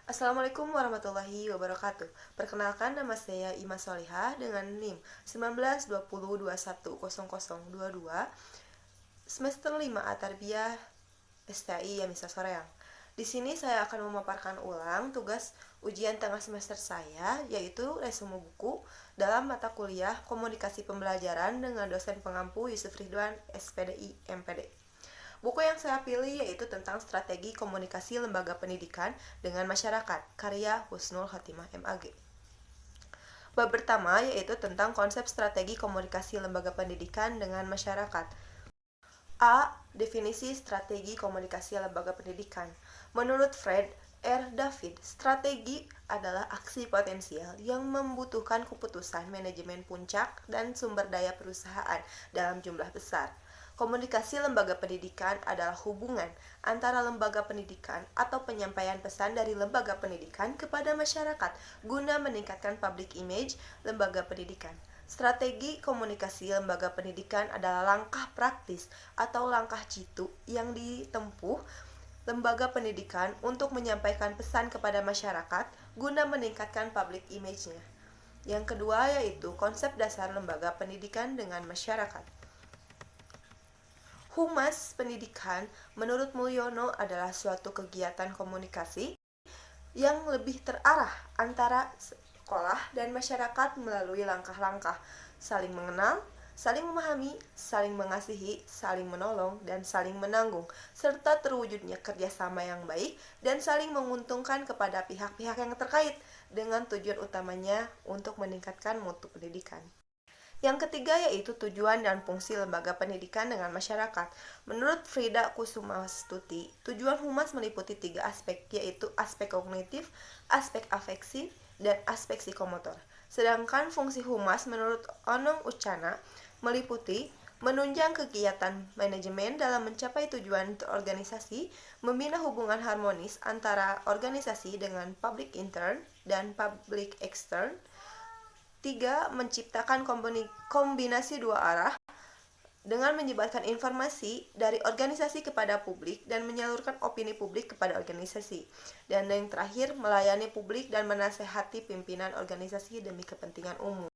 Assalamualaikum warahmatullahi wabarakatuh. Perkenalkan, nama saya Ima Solihah dengan NIM 1920210022 semester 5 Atarbiyah STI Yamisa Soreang. Di sini saya akan memaparkan ulang tugas ujian tengah semester saya, yaitu resume buku dalam mata kuliah Komunikasi Pembelajaran dengan dosen pengampu Yusuf Ridwan, SPDI, MPD. Buku yang saya pilih yaitu tentang strategi komunikasi lembaga pendidikan dengan masyarakat, karya Husnul Khotimah MAG. Bab pertama yaitu tentang konsep strategi komunikasi lembaga pendidikan dengan masyarakat. A. Definisi strategi komunikasi lembaga pendidikan. Menurut Fred R. David, strategi adalah aksi potensial yang membutuhkan keputusan manajemen puncak dan sumber daya perusahaan dalam jumlah besar. Komunikasi lembaga pendidikan adalah hubungan antara lembaga pendidikan atau penyampaian pesan dari lembaga pendidikan kepada masyarakat guna meningkatkan public image lembaga pendidikan. Strategi komunikasi lembaga pendidikan adalah langkah praktis atau langkah jitu yang ditempuh lembaga pendidikan untuk menyampaikan pesan kepada masyarakat guna meningkatkan public image-nya. Yang kedua yaitu konsep dasar lembaga pendidikan dengan masyarakat. Humas pendidikan menurut Mulyono adalah suatu kegiatan komunikasi yang lebih terarah antara sekolah dan masyarakat melalui langkah-langkah saling mengenal, saling memahami, saling mengasihi, saling menolong, dan saling menanggung, serta terwujudnya kerjasama yang baik dan saling menguntungkan kepada pihak-pihak yang terkait dengan tujuan utamanya untuk meningkatkan mutu pendidikan. Yang ketiga yaitu tujuan dan fungsi lembaga pendidikan dengan masyarakat. Menurut Frida Kusumastuti, tujuan humas meliputi 3 aspek, yaitu aspek kognitif, aspek afeksi, dan aspek psikomotor. Sedangkan fungsi humas menurut Onong Ucana meliputi menunjang kegiatan manajemen dalam mencapai tujuan organisasi, membina hubungan harmonis antara organisasi dengan public intern dan public extern. 3. Menciptakan kombinasi dua arah dengan menyebarkan informasi dari organisasi kepada publik dan menyalurkan opini publik kepada organisasi. Dan yang terakhir, melayani publik dan menasehati pimpinan organisasi demi kepentingan umum.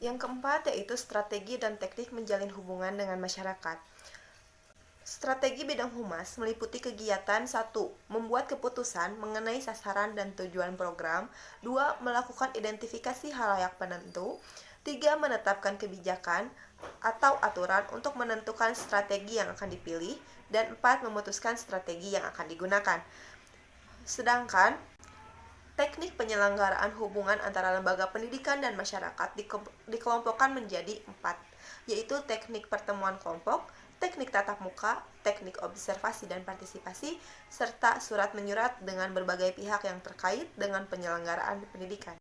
Yang keempat yaitu strategi dan teknik menjalin hubungan dengan masyarakat. Strategi bidang humas meliputi kegiatan 1. Membuat keputusan mengenai sasaran dan tujuan program. 2. Melakukan identifikasi halayak penentu. 3. Menetapkan kebijakan atau aturan untuk menentukan strategi yang akan dipilih. Dan 4. Memutuskan strategi yang akan digunakan. Sedangkan teknik penyelenggaraan hubungan antara lembaga pendidikan dan masyarakat dikelompokkan menjadi 4, yaitu teknik pertemuan kelompok, teknik tatap muka, teknik observasi dan partisipasi, serta surat menyurat dengan berbagai pihak yang terkait dengan penyelenggaraan pendidikan.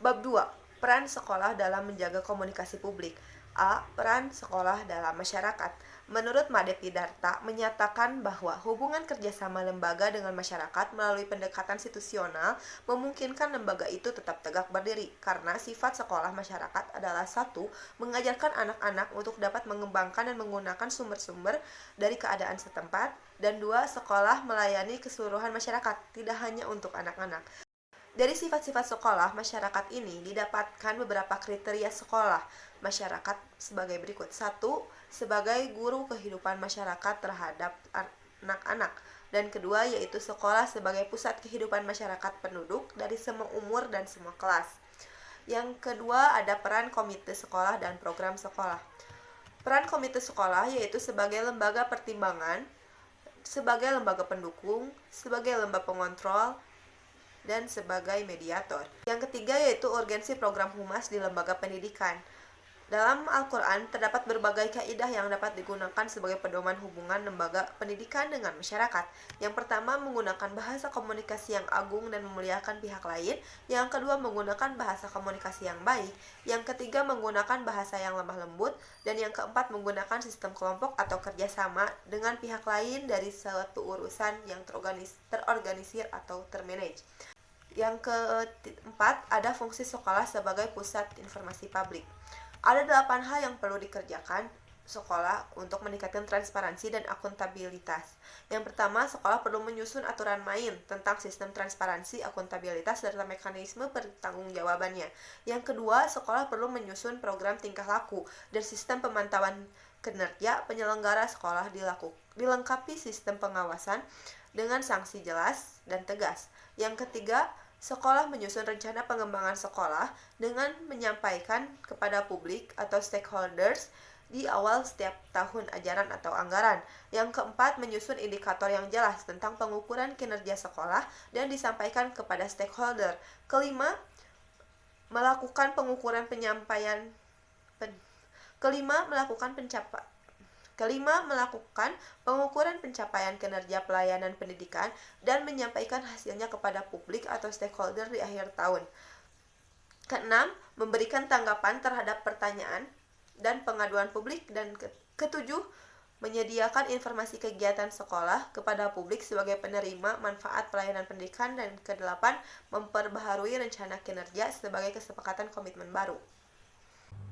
Bab 2. Peran sekolah dalam menjaga komunikasi publik. A. Peran sekolah dalam masyarakat. Menurut Made Pidarta menyatakan bahwa hubungan kerjasama lembaga dengan masyarakat melalui pendekatan situasional memungkinkan lembaga itu tetap tegak berdiri karena sifat sekolah masyarakat adalah 1. Mengajarkan anak-anak untuk dapat mengembangkan dan menggunakan sumber-sumber dari keadaan setempat, dan 2. Sekolah melayani keseluruhan masyarakat, tidak hanya untuk anak-anak. Dari sifat-sifat sekolah masyarakat ini didapatkan beberapa kriteria sekolah masyarakat sebagai berikut. 1. Sebagai guru kehidupan masyarakat terhadap anak-anak. Dan kedua yaitu sekolah sebagai pusat kehidupan masyarakat penduduk dari semua umur dan semua kelas. Yang kedua ada peran komite sekolah dan program sekolah. Peran komite sekolah yaitu sebagai lembaga pertimbangan, sebagai lembaga pendukung, sebagai lembaga pengontrol, dan sebagai mediator. Yang ketiga yaitu urgensi program humas di lembaga pendidikan. Dalam Al-Quran terdapat berbagai kaidah yang dapat digunakan sebagai pedoman hubungan lembaga pendidikan dengan masyarakat. Yang pertama, menggunakan bahasa komunikasi yang agung dan memuliakan pihak lain. Yang kedua, menggunakan bahasa komunikasi yang baik. Yang ketiga, menggunakan bahasa yang lemah lembut. Dan yang keempat, menggunakan sistem kelompok atau kerjasama dengan pihak lain dari suatu urusan yang terorganisir atau termanage. Yang keempat, ada fungsi sekolah sebagai pusat informasi publik. Ada 8 hal yang perlu dikerjakan sekolah untuk meningkatkan transparansi dan akuntabilitas. Yang pertama, sekolah perlu menyusun aturan main tentang sistem transparansi, akuntabilitas, serta mekanisme pertanggungjawabannya. Yang kedua, sekolah perlu menyusun program tingkah laku dan sistem pemantauan kinerja penyelenggara sekolah dilengkapi sistem pengawasan dengan sanksi jelas dan tegas. Yang ketiga, sekolah menyusun rencana pengembangan sekolah dengan menyampaikan kepada publik atau stakeholders di awal setiap tahun ajaran atau anggaran. Yang keempat, menyusun indikator yang jelas tentang pengukuran kinerja sekolah dan disampaikan kepada stakeholder. Kelima, melakukan pengukuran pencapaian kinerja pelayanan pendidikan dan menyampaikan hasilnya kepada publik atau stakeholder di akhir tahun. Keenam, memberikan tanggapan terhadap pertanyaan dan pengaduan publik. Dan ketujuh, menyediakan informasi kegiatan sekolah kepada publik sebagai penerima manfaat pelayanan pendidikan. Dan kedelapan, memperbaharui rencana kinerja sebagai kesepakatan komitmen baru.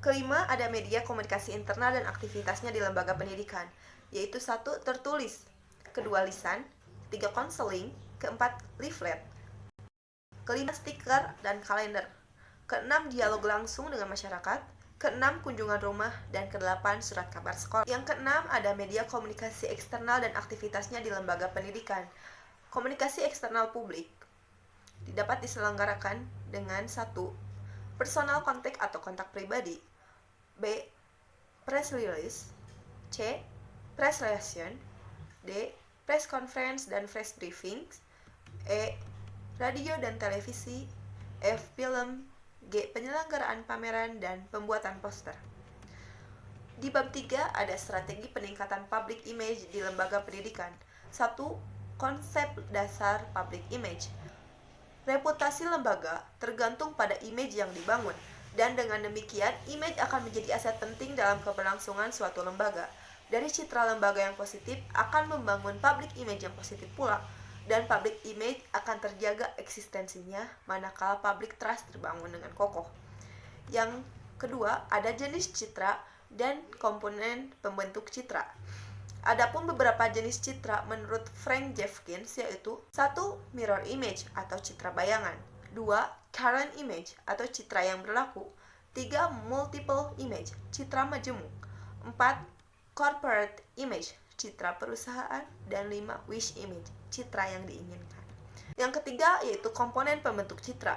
Kelima, ada media komunikasi internal dan aktivitasnya di lembaga pendidikan, yaitu 1. Tertulis, kedua lisan, 3. Konseling, keempat leaflet, kelima stiker dan kalender, keenam dialog langsung dengan masyarakat, keenam kunjungan rumah, dan kedelapan surat kabar sekolah. Yang keenam ada media komunikasi eksternal dan aktivitasnya di lembaga pendidikan. Komunikasi eksternal publik dapat diselenggarakan dengan 1. Personal contact atau kontak pribadi, B. Press release, C. Press relation, D. Press conference dan press briefings, E. Radio dan televisi, F. Film, G. Penyelenggaraan pameran dan pembuatan poster. Di bab 3 ada strategi peningkatan public image di lembaga pendidikan. 1. Konsep dasar public image. Reputasi lembaga tergantung pada image yang dibangun, dan dengan demikian image akan menjadi aset penting dalam keberlangsungan suatu lembaga. Dari citra lembaga yang positif akan membangun public image yang positif pula, dan public image akan terjaga eksistensinya manakala public trust terbangun dengan kokoh. Yang kedua, ada jenis citra dan komponen pembentuk citra. Adapun beberapa jenis citra menurut Frank Jeffkins yaitu 1. Mirror image atau citra bayangan, 2. Current image atau citra yang berlaku, 3. Multiple image, citra majemuk, 4. Corporate image, citra perusahaan, dan 5. Wish image, citra yang diinginkan. Yang ketiga yaitu komponen pembentuk citra.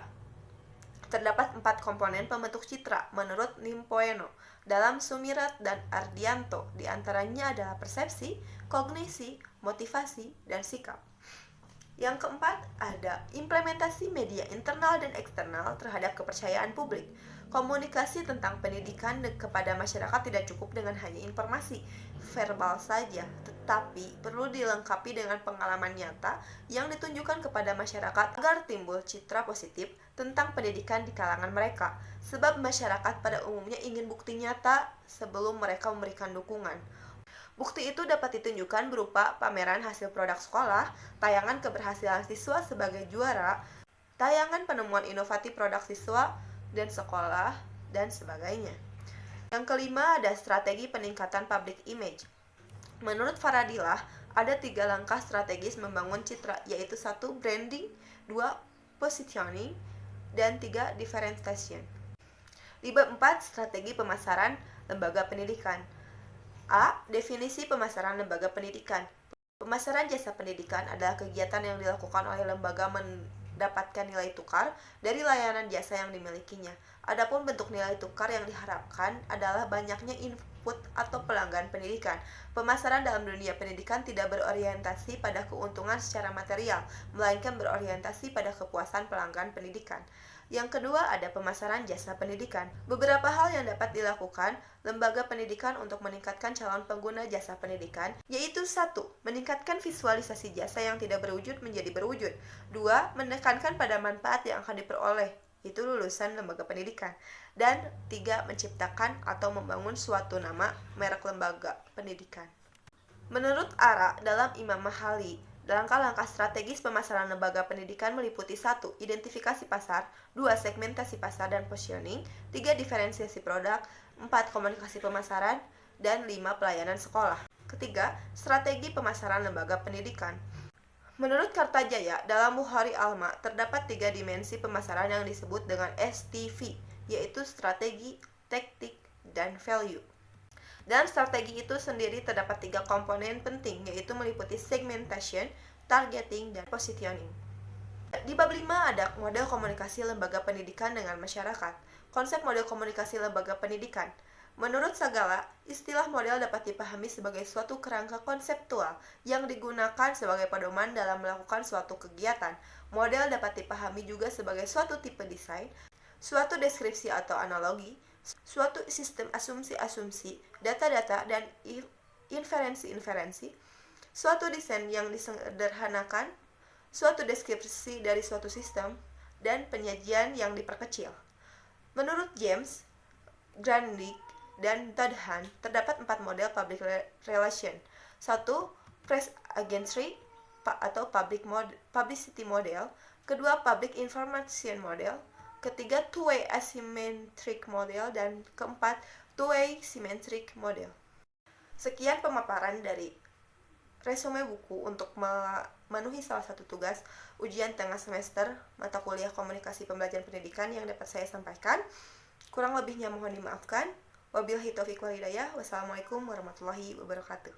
Terdapat 4 komponen pembentuk citra menurut Nimpoeno dalam Sumirat dan Ardianto. Di antaranya adalah persepsi, kognisi, motivasi, dan sikap. Yang keempat ada implementasi media internal dan eksternal terhadap kepercayaan publik. Komunikasi tentang pendidikan kepada masyarakat tidak cukup dengan hanya informasi verbal saja, tetapi perlu dilengkapi dengan pengalaman nyata yang ditunjukkan kepada masyarakat agar timbul citra positif tentang pendidikan di kalangan mereka. Sebab masyarakat pada umumnya ingin bukti nyata sebelum mereka memberikan dukungan. Bukti itu dapat ditunjukkan berupa pameran hasil produk sekolah, tayangan keberhasilan siswa sebagai juara, tayangan penemuan inovatif produk siswa dan sekolah, dan sebagainya. Yang kelima ada strategi peningkatan public image. Menurut Faradillah, ada 3 langkah strategis membangun citra, yaitu 1. Branding, 2. Positioning, dan 3. Differentiation. Di bab 4, strategi pemasaran lembaga pendidikan. A. Definisi pemasaran lembaga pendidikan. Pemasaran jasa pendidikan adalah kegiatan yang dilakukan oleh lembaga mendapatkan nilai tukar dari layanan jasa yang dimilikinya. Adapun bentuk nilai tukar yang diharapkan adalah banyaknya input atau pelanggan pendidikan. Pemasaran dalam dunia pendidikan tidak berorientasi pada keuntungan secara material, melainkan berorientasi pada kepuasan pelanggan pendidikan. Yang kedua ada pemasaran jasa pendidikan. Beberapa hal yang dapat dilakukan lembaga pendidikan untuk meningkatkan calon pengguna jasa pendidikan, yaitu 1. Meningkatkan visualisasi jasa yang tidak berwujud menjadi berwujud. 2. Menekankan pada manfaat yang akan diperoleh, itu lulusan lembaga pendidikan. Dan 3. Menciptakan atau membangun suatu nama merek lembaga pendidikan. Menurut Ara dalam Imam Mahali, langkah-langkah strategis pemasaran lembaga pendidikan meliputi 1. Identifikasi pasar, 2. Segmentasi pasar dan positioning, 3. Diferensiasi produk, 4. Komunikasi pemasaran, dan 5 pelayanan sekolah. Ketiga, strategi pemasaran lembaga pendidikan. Menurut Kartajaya, dalam Bukhari Alma terdapat 3 dimensi pemasaran yang disebut dengan STV, yaitu strategi, taktik, dan value. Dan strategi itu sendiri terdapat 3 komponen penting, yaitu meliputi segmentation, targeting, dan positioning. Di bab 5 ada model komunikasi lembaga pendidikan dengan masyarakat. Konsep model komunikasi lembaga pendidikan. Menurut Sagala, istilah model dapat dipahami sebagai suatu kerangka konseptual yang digunakan sebagai pedoman dalam melakukan suatu kegiatan. Model dapat dipahami juga sebagai suatu tipe desain, suatu deskripsi atau analogi, suatu sistem asumsi-asumsi, data-data, dan inferensi-inferensi, suatu desain yang disederhanakan, suatu deskripsi dari suatu sistem, dan penyajian yang diperkecil. Menurut James, Grundig, dan Todhan, terdapat 4 model public relation. 1. Press agency atau publicity model. Kedua, public information model. Ketiga, two-way asymmetric model. Dan keempat, two-way symmetric model. Sekian pemaparan dari resume buku untuk memenuhi salah satu tugas ujian tengah semester mata kuliah komunikasi pembelajaran pendidikan yang dapat saya sampaikan. Kurang lebihnya mohon dimaafkan. Wabillahi taufiq wal hidayah. Wassalamualaikum warahmatullahi wabarakatuh.